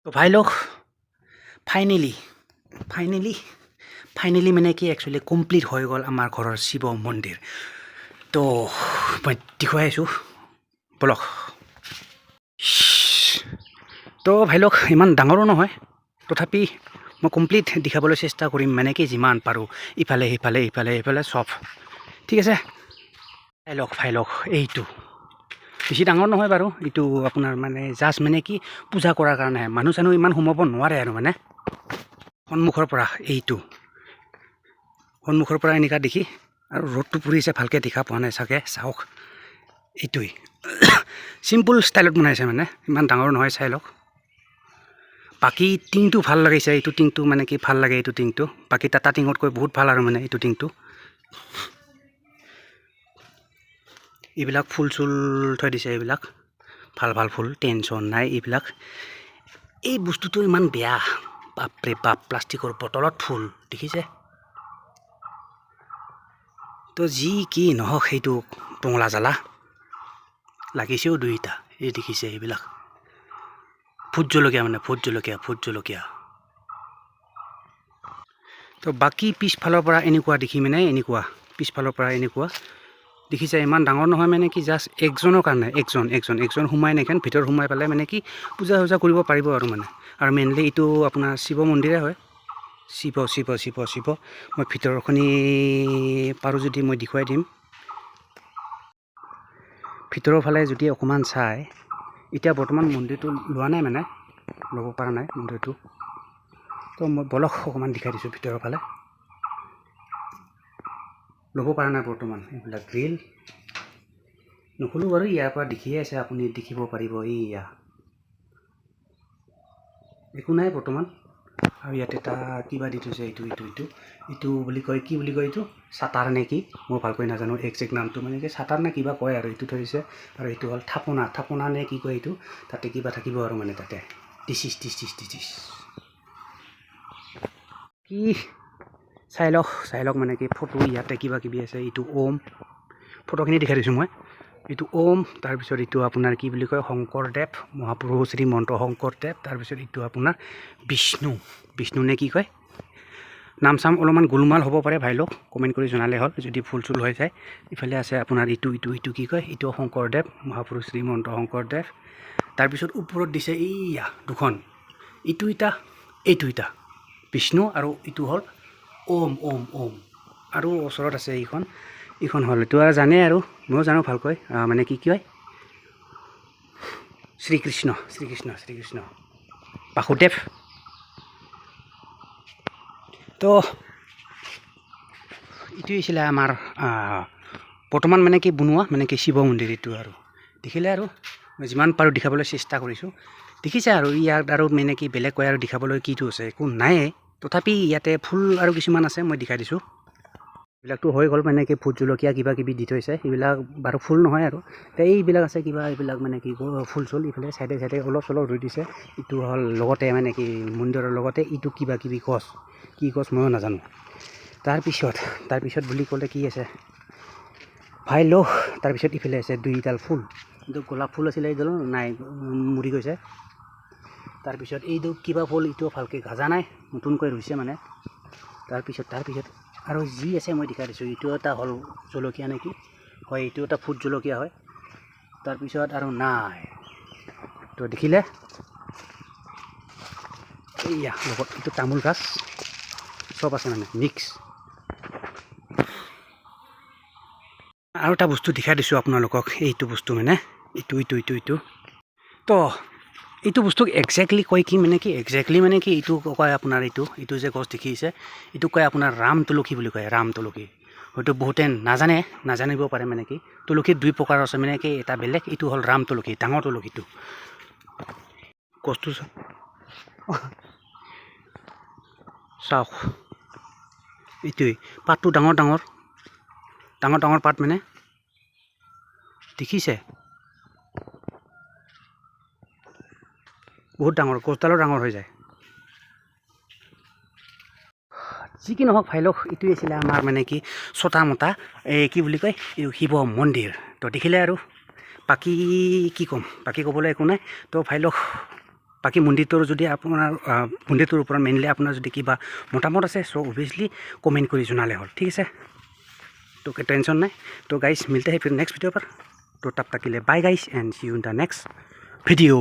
तो भाई लोग फाइनेली फाइनेली फाइनेली মানে কি একচুৱেলি কমপ্লিট হৈ গ'ল আমাৰ ঘৰৰ শিৱ মন্দিৰ তো মই দেখুৱাই আছোঁ বলক তো ভাই লোক ইমান ডাঙৰো নহয় তথাপি মই কমপ্লিট দেখাবলৈ চেষ্টা কৰিম মানে কি যিমান পাৰোঁ ইফালে সিফালে ইফালে সিফালে চব ঠিক আছে ভাই লোক এইটো বেছি ডাঙৰ নহয় বাৰু এইটো আপোনাৰ মানে জাষ্ট মানে কি পূজা কৰাৰ কাৰণে মানুহ চানুহ ইমান সোমাব নোৱাৰে আৰু মানে সন্মুখৰ পৰা এইটো সন্মুখৰ পৰা এনেকা দেখি আৰু ৰ'দটো পৰিছে ভালকৈ দেখা পোৱা নাই চাগে চাওক এইটোই সিম্পল ষ্টাইলত বনাইছে মানে ইমান ডাঙৰ নহয় চাই লওক বাকী টিংটো ভাল লাগিছে এইটো টিংটো মানে কি ভাল লাগে এইটো টিংটো বাকী টাটা টিঙতকৈ বহুত ভাল আৰু মানে এইটো টিংটো এইবিলাক ফুল চুল থৈ দিছে এইবিলাক ভাল ভাল ফুল টেনশ্যন নাই এইবিলাক এই বস্তুটো ইমান বেয়া বাপৰে বাপ প্লাষ্টিকৰ বটলত ফুল দেখিছে তো যি কি নহওক সেইটো টঙলা জ্বালা লাগিছেও দুইটা এই দেখিছে এইবিলাক ভোট জলকীয়া মানে ভোট জলকীয়া তো বাকী পিছফালৰ পৰা এনেকুৱা দেখি মানে এনেকুৱা পিছফালৰ পৰা এনেকুৱা দেখিছে ইমান ডাঙৰ নহয় মানে কি জাষ্ট একজনৰ কাৰণে একজন সোমাই নাখান ভিতৰত সোমাই পেলাই মানে কি পূজা চূজা কৰিব পাৰিব আৰু মানে আৰু মেইনলি এইটো আপোনাৰ শিৱ মন্দিৰে হয় শিৱ মই ভিতৰখনি পাৰোঁ যদি মই দেখুৱাই দিম ভিতৰৰ ফালে যদি অকণমান চাই এতিয়া বৰ্তমান মন্দিৰটো লোৱা নাই মানে ল'ব পৰা নাই মন্দিৰটো তো মই বলক অকণমান দেখাই দিছোঁ ভিতৰৰ ফালে ল'ব পৰা নাই বৰ্তমান এইবিলাক গ্ৰিল নুখুলোঁ বাৰু ইয়াৰ পৰা দেখিয়ে আছে আপুনি দেখিব পাৰিব এইয়া একো নাই বৰ্তমান আৰু ইয়াত এটা কিবা দি থৈছে এইটো বুলি কয় কি বুলি কয় এইটো চাটাৰ নে কি মই ভালকৈ নাজানো একজেক্ট নামটো মানে কি চাটাৰ নে কিবা কয় আৰু এইটো থৈছে আৰু এইটো হ'ল থাপনা নে কি কয় এইটো তাতে কিবা থাকিব আৰু মানে তাতে দিছ কি চাই লওক মানে কি ফটো ইয়াতে কিবা কিবি আছে এইটো ওম ফটোখিনি দেখাই দিছোঁ মই এইটো ওম তাৰপিছত এইটো আপোনাৰ কি বুলি কয় শংকৰদেৱ মহাপুৰুষ শ্ৰীমন্ত শংকৰদেৱ তাৰপিছত এইটো আপোনাৰ বিষ্ণু নে কি কয় নাম চাম অলপমান গোলমাল হ'ব পাৰে ভাই লোক কমেণ্ট কৰি জনালে হ'ল যদি ফুল চুল হৈ যায় ইফালে আছে আপোনাৰ এইটো কি কয় এইটো শংকৰদেৱ মহাপুৰুষ শ্ৰীমন্ত শংকৰদেৱ তাৰপিছত ওপৰত দিছে এইয়া দুখন এইটো এটা বিষ্ণু আৰু এইটো হ'ল ওম আৰু ওচৰত আছে এইখন হ'ল এইটো আৰু জানে আৰু ময়ো জানো ভালকৈ মানে কি কয় শ্ৰীকৃষ্ণ বাসুদেৱ তো এইটোৱে আছিলে আমাৰ বৰ্তমান মানে কি বনোৱা মানে কি শিৱ মন্দিৰ এইটো আৰু দেখিলে আৰু মই যিমান পাৰোঁ দেখাবলৈ চেষ্টা কৰিছোঁ দেখিছে আৰু ইয়াত আৰু মানে কি বেলেগ কয় আৰু দেখাবলৈ কিটো আছে একো নাইয়ে তথাপি ইয়াতে ফুল আৰু কিছুমান আছে মই দেখাই দিছোঁ এইবিলাকতো হৈ গ'ল মানে কি ভোট জলকীয়া কিবা কিবি দি থৈছে এইবিলাক বাৰু ফুল নহয় আৰু এইবিলাক আছে কিবা এইবিলাক মানে কি ফুল চুল ইফালে চাইডে অলপ চলপ ৰুই দিছে এইটো হ'ল লগতে মানে কি মন্দিৰৰ লগতে এইটো কিবা কিবি গছ কি গছ ময়ো নাজানো তাৰপিছত বুলি ক'লে কি আছে ভাই লোক তাৰপিছত ইফালে আছে দুইডাল ফুল এইটো গোলাপ ফুল আছিলে এইডাল নাই মৰি গৈছে তাৰপিছত এইটো কিবা ফুল এইটো ভালকৈ গাজা নাই নতুনকৈ ৰুইছে মানে তাৰপিছত আৰু যি আছে মই দেখাই দিছোঁ এইটো এটা হ'ল জলকীয়া নেকি হয় এইটো এটা ফুট জলকীয়া হয় তাৰপিছত আৰু নাই তো দেখিলে এইয়া লগত এইটো তামোল গাছ চব আছে মানে মিক্স আৰু এটা বস্তু দেখাই দিছোঁ আপোনালোকক এইটো বস্তু মানে এইটো তো এইটো বস্তুক একজেক্টলি কয় কি মানে কি এইটো কয় আপোনাৰ এইটো যে গছ দেখিছে এইটো কয় আপোনাৰ ৰাম তুলসী বুলি কয় ৰাম তুলসী হয়তো বহুতে নাজানিব পাৰে মানে কি তুলসী দুই প্ৰকাৰ আছে মানে কি এটা বেলেগ এইটো হ'ল ৰাম তুলসী ডাঙৰ তুলসীটো গছটো চাওক এইটোৱেই পাতটো ডাঙৰ পাত মানে দেখিছে বহুত ডাঙৰ গছডালো ডাঙৰ হৈ যায় যি কি নহওক ভাই লোক এইটোৱে আছিলে আমাৰ মানে কি ছটা মতা এই কি বুলি কয় এই শিৱ মন্দিৰ তো দেখিলে আৰু বাকী কি ক'ম বাকী ক'বলৈ একো নাই তো ভাই লোক বাকী মন্দিৰটোৰ যদি আপোনাৰ মন্দিৰটোৰ ওপৰত মেইনলি আপোনাৰ যদি কিবা মতামত আছে চ' অভিয়াছলি কমেণ্ট কৰি জনালে হ'ল ঠিক আছে তো টেনশ্যন নাই তো গাইজ মিলতে हैं फिर नेक्स्ट वीडियो पर तो तब तक के लिए bye guys and see you in the next video